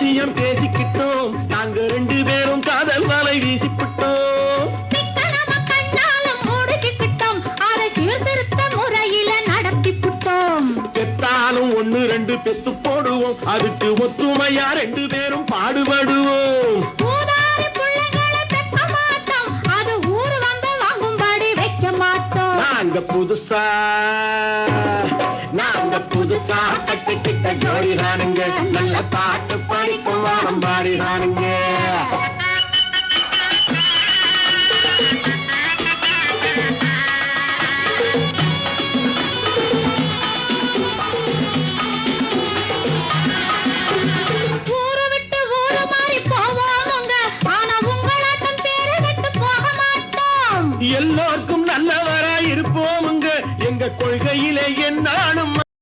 ரகசியம் பேசிக்கிட்டோம், நாங்க 2 பேரும் காதல் வலை வீசிக்கிட்டோம். பெத்தாலும் 1 2 பெத்து போடுவோம், அதுக்கு ஒத்துமையா 2 பேரும் பாடுபடுவோம். நாங்க புதுசா கட்டிக்கிட்ட ஜோடிதானுங்க, நல்ல பாட்டு படிக்கும் வாரம் பாடிதானுங்க. ஊரு விட்டு ஊரு மாறி போவோமுங்க, ஆனா உங்களாட்டம் பேரு விட்டு போக மாட்டோம். எல்லோருக்கும் நல்லவரா இருப்போமுங்க, எங்க கொள்கையிலேயே